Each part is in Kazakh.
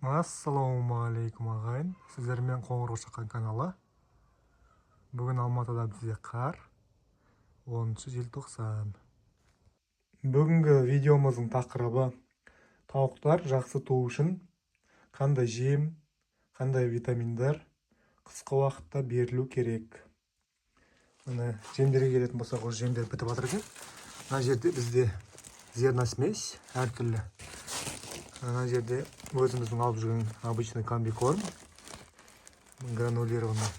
Ассалаумағалейкум ағайын, сіздермен қоңыр шаққан каналы. Бүгін Алматыда бізде қар, 10 желтоқсан. Бүгінгі видеомыздың тақырыбы тауықтар жақсы туу үшін қандай жем, қандай витаминдер қысқы уақытта берілу керек. Міне жемдерге келетін болсақ, осы жемдер бітіп жатыр екен. Мына жерде бізде зерносмесь әртүрлі. Мына жерде өзіміздің алып жүрген обычный комбикорм, гранулированный.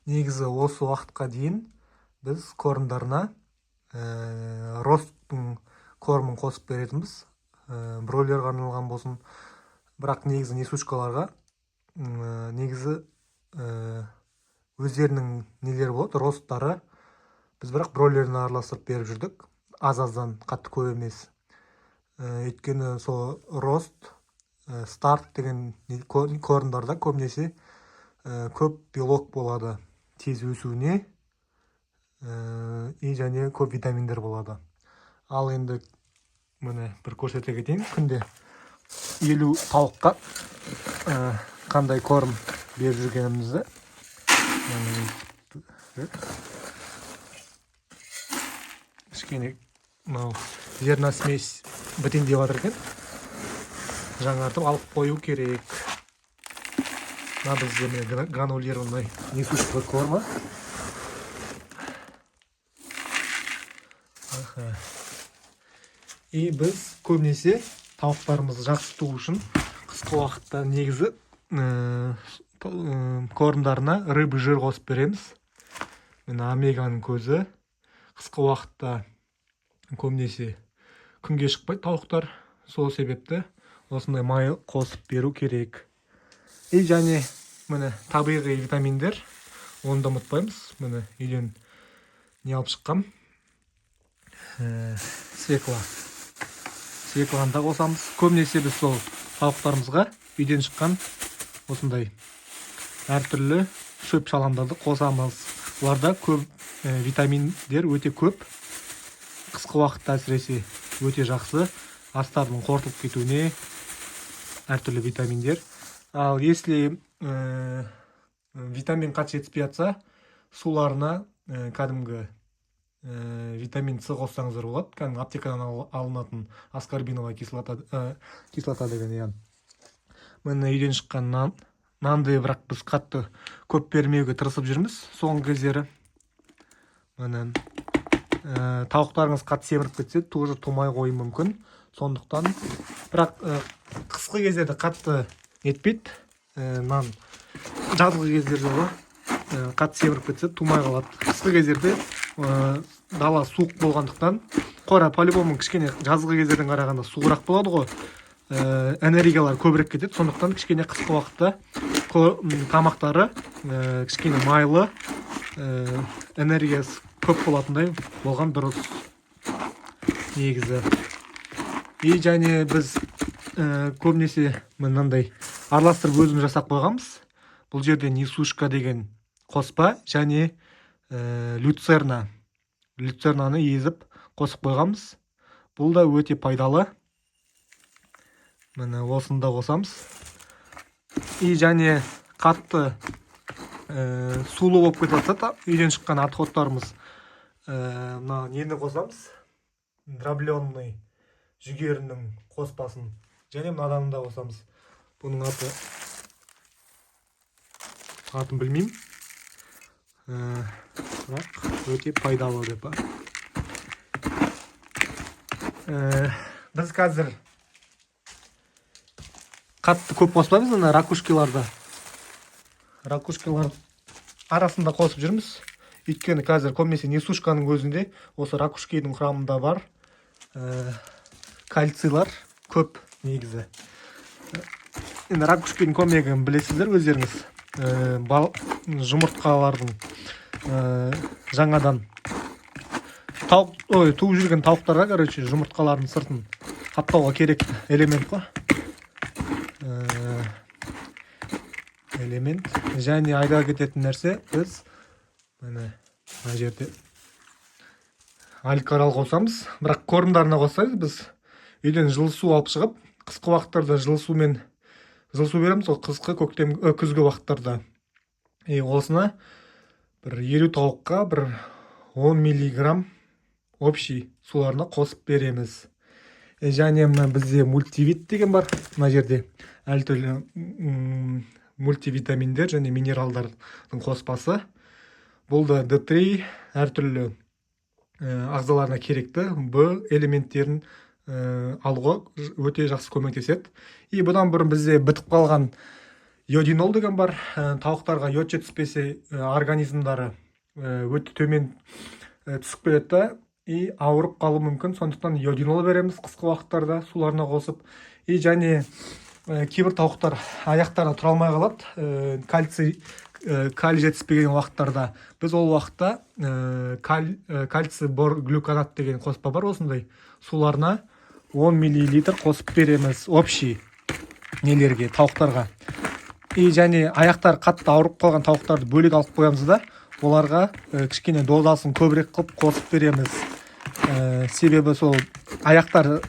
Негізі осы уақытқа дейін біз кормдарына росттың кормын қосып беретінбіз. Бройлерға арналған болсын. Бірақ негізі несушкаларға негізі өздерінің нелері болады, росттары. Біз бірақ бройлеріне араластырып беріп жүрдік. Аз-аздан, қатты көп емес. Өйткені сол рост, старт деген кормдарда көбінесе көп белок болады, тез өсуіне және көп витаминдер болады. Ал енді міне бір көрсете кетейін. Күнде 50 тауыққа қандай корм беріп жүргенімізді. Кішкене зерносмесь бітейін деп жатыр екен. Жаңартып алып қою керек. Мына бізде гранулированный несушка корма. И біз көбінесе тауықтарымызды жақсы туу үшін қысқы уақытта негізі кормдарына рыбы жир қосып береміз. Міне омеганың көзі. Қысқы уақытта көбінесе күнге шықпайды тауықтар. Сол себепті осындай май қосып беру керек. И және міне табиғи витаминдер, оны да ұмытпаймыз. Міне үйден не алып шыққам? Свекланы да қосамыз. Көбінесе біз сол тауықтарымызға үйден шыққан осындай әртүрлі шөп шаламдарды қосамыз. Оларда көп витаминдер өте көп. Қысқы уақытта әсіресе өте жақсы. Астардың қорытылып кетуіне әртүрлі витаминдер. Ал если витамин қатты жетіспей жатса, суларына кәдімгі витамин С қоссаңыздар болады. Кәдімгі аптекадан алынатын аскорбиновая кислота деген. Міне үйден шыққан нанды бірақ біз қатты көп бермеуге тырысып жүрміз соңғы кездері. Міне тауықтарыңыз қатты семіріп кетсе, тоже тумай қойы мүмкін. Сондықтан, бірақ қысқы кездерде қатты нетпейді. Нан жазғы кездерде қатты семіріп кетсе, тумай қалады. Қысқы кездерде дала суық болғандықтан, қора по-любому кішкене жазғы кездерден қарағанда суығырақ болады ғой. Энергиялар көбірек кетеді. Сондықтан кішкене қысқы уақытта тамақтары кішкене майлы, энергиясы көп болатындай болған дұрыс негізі. И және біз көбінесе мынандай араластырып өзіміз жасап қойғанбыз. Бұл жерде несушка деген қоспа және люцернаны езіп қосып қойғанбыз. Бұл да өте пайдалы. Міне осыны да қосамыз. И және қатты сулы болып кетіп жатса, үйден шыққан отходтарымыз, мына нені қосамыз? Дробленный жүгерінің қоспасын. Және мынадан да қосамыз. Бұның атын білмеймін. Бірақ өте пайдалы деп. Біз қазір қатты көп қоспаймыз, ана ракушкаларды. Ракушкалар арасында қосып жүрміз. Өйткені қазір көбінесе несушканың өзінде осы ракушканың құрамында бар кальцийлар көп негізі. Енді ракушканың көмегін білесіздер өздеріңіз. Жұмыртқалардың жаңадан туып жүрген тауықтарға, жұмыртқалардың сыртын қаптауға керек элемент қой. Элемент. Және айда кететін нәрсе, біз мына жерде алькарал қосамыз. Бірақ кормдарына қоссаңыз, біз үйден жылы су алып шығып, қысқы уақыттарда жылы су береміз, ол күзгі уақыттарда. Осына бір 50 тауыққа бір 10 миллиграмм общий суларына қосып береміз. Және мына бізде мультивит деген бар. Мына жерде әртүрлі мультивитаминдер және минералдардың қоспасы. Бұл да D3 әртүрлі ағзаларына керекті Б элементтерін алуға өте жақсы көмектеседі. Бұдан бұрын бізде бітіп қалған йодинол деген бар. Тауықтарға йод жетіспесе организмдары өте төмен түсіп кетеді, ауырып қалуы мүмкін. Сондықтан йодинол береміз қысқы уақыттарда суларына қосып. Және кейбір тауықтар аяқтарына тұра алмай қалады. Калий жетіспеген уақыттарда біз ол уақытта кальций борглюканат деген қоспа бар. Осындай суларына 10 мл қосып береміз общий нелерге, тауықтарға. Және аяқтар қатты ауырып қалған тауықтарды бөлек алып қоямыз да, оларға кішкене дозасын көбірек қылып қосып береміз. Себебі сол аяқтар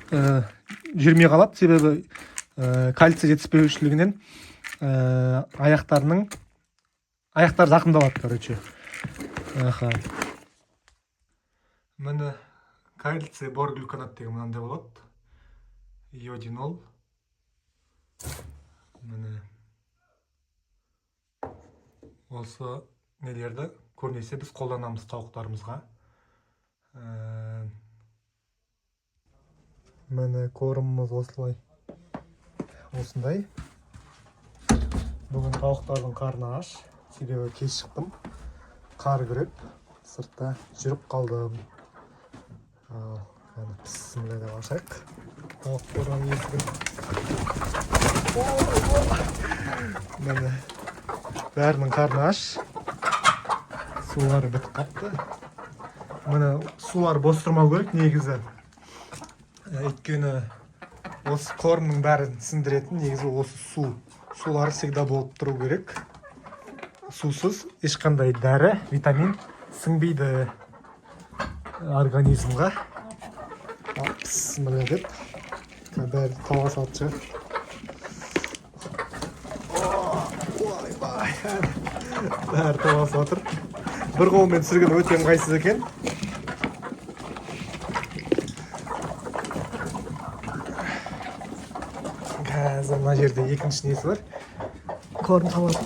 жүрмей қалады, себебі кальций жетіспеушілігінен аяқтар зақымдалады, короче. Міне кальций борглюканат деген мынандай болады. Йодинол. Міне осы нелерді көбінесе біз қолданамыз тауықтарымызға. Міне корымымыз осындай. Бүгін тауықтардың қарны аш, себебі кеш шықтым. Қар күреп, сыртта жүріп қалдым. Бісміллә деп ашайық. Тауық қораның есігін. Міне бәрінің қарны аш. Сулары бітіп қапты. Міне сулар бос тұрмау керек негізі. Өйткені осы кормның бәрін сіңдіретін негізі осы су. Сулары всегда болып тұру керек. Сусыз ешқандай дәрі, витамин сіңбейді организмға. Бісміллә деп бәрі тауға салып шығар. Бәрі тауға салып. Бір қолмен түсірген өте ыңғайсыз екен. Қазір мына жерде екінші несі бар. Корм қалады.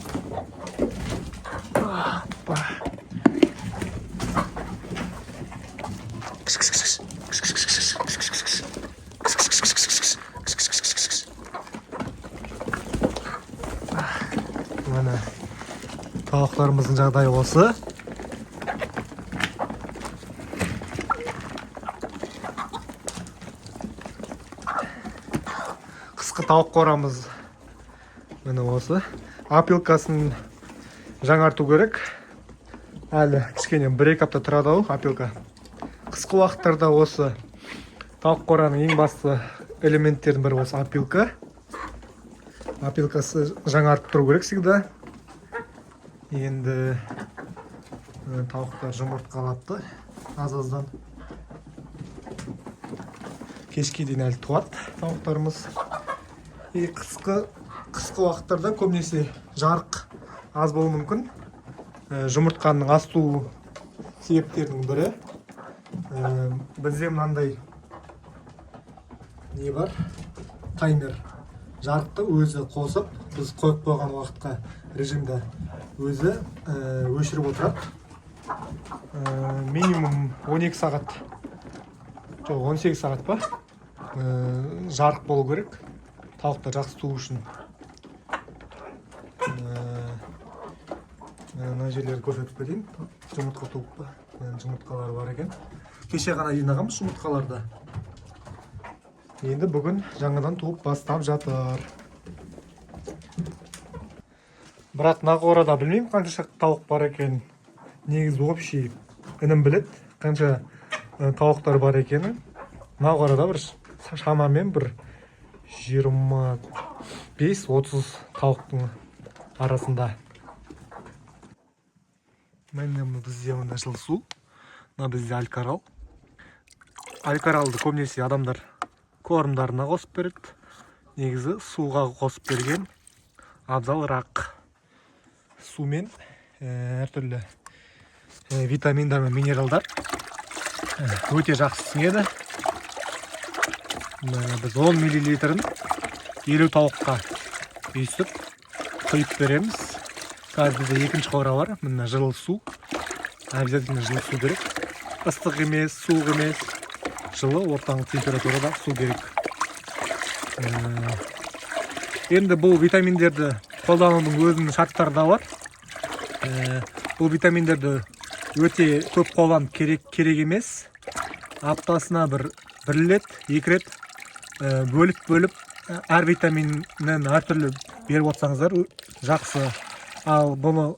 Міне тауықтарымыздың жағдайы осы. Қысқы тауық қорамыз міне осы. Опилкасын жаңарту керек. Әлі кішкене 1-2 апта тұрады опилка. Қысқы уақыттарда осы тауық қораның ең басты элементтердің бірі осы опилка. Опилкасы жаңартып тұру керек всегда. Енді тауықтар жұмыртқалапты аз-аздан. Кешке дейін әлі туады тауықтарымыз. Қысқы уақыттарда көбінесе жарық аз болуы мүмкін. Жұмыртқаның асту себептерінің бірі. Бізде мынандай не бар? Таймер. Жарықты өзі қосып, біз қойып қойған уақытқа режимді өзі өшіріп отырады. Минимум 12 сағат, 18 сағат па? Жарық болу керек. Тауықтар жақсы туу үшін. Мына жерлерді көрсетіп кетейін. Жұмыртқа туып па? Жұмыртқалары бар екен. Кеше ғана жинағанбыз жұмыртқаларды. Енді бүгін жаңадан туып бастап жатыр. Бірақ мына қорада білмеймін қанша тауық бар екен. Негізі общий інім біледі қанша тауықтар бар екені. Мына қорада бір шамамен бір 25-30 тауықтың арасында. Міне бізде мына жыл су. Мына бізде алькарал. Алькаралды көбінесе адамдар кормдарына қосып береді. негізі суға қосып берген абзалырақ. Сумен әртүрлі витаминдар мен минералдар өте жақсы сіңеді. Біз 10 мл-ін 50 тауыққа үйістіп құйып береміз. Қазір бізде екінші қора бар. Мына жылы су. Обязательно жылы су керек. Ыстық емес, суық емес. Жылы ортаңғы температурада су керек. Енді бұл витаминдерді қолданудың өзінің шарттары да бар. Бұл витаминдерді өте көп қолданып керек емес. Аптасына бір рет, 2 рет бөліп әр витаминнен әртүрлі беріп отырсаңыздар жақсы. Ал бұны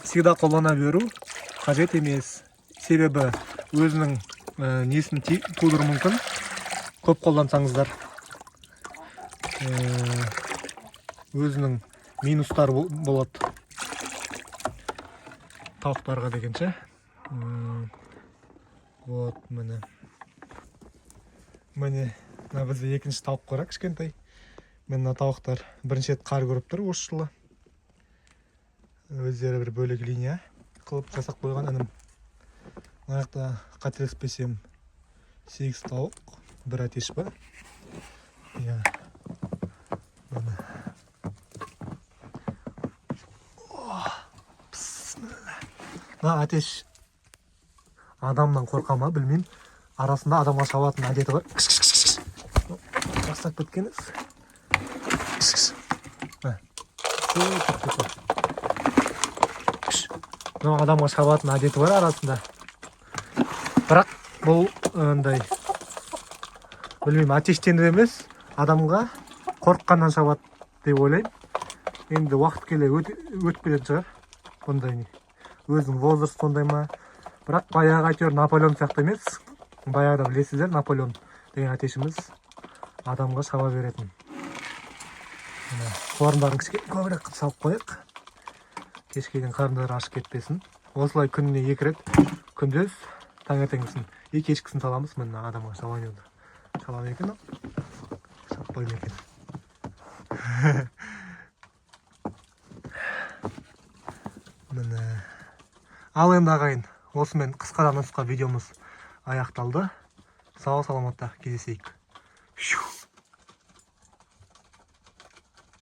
всегда қолдана беру қажет емес. Себебі өзінің несін тудыруы мүмкін. Көп қолдансаңыздар өзінің минустары болады. Тауықтарға дегенше. Вот, міне бізде екінші тауық қора кішкентай. Мына тауықтар бірінші рет қар көріп тұр осы жылы. Өздері бір бөлек линия қылып жасап қойған інім. Аяқта қателеспесем 8 тауық, бір әтеш бар. Әтеш адамнан қорқа ма білмеймін. Арасында адамға шабатын әдеті бар. Бастап кеткеніз. Адамға шабатын әдеті бар арасында. Бірақ бұл білмеймін, әтештен емес, адамға қорыққаннан шабады деп ойлаймын. Енді уақыт келе өтіп келетін шығар. Бұндай не. Өзінің возраст сондай ма. Бірақ баяғы әйтеуір Наполеон сияқты емес. Баяғыда білесіздер, Наполеон деген әтешіміз адамға шаба беретін. Қорындарын көбірек қып салып қойық. Кешкеден қарындары ашып кетпесін. Осылай күніне 2 рет, күндіз таңертеңгісін, кешкісін саламыз. Міне адамға шабан екен. Шаппайын екен. Ал енді ағайын, осымен қысқадан нұсқа видеомыз аяқталды. Сау саламатта кездесейік.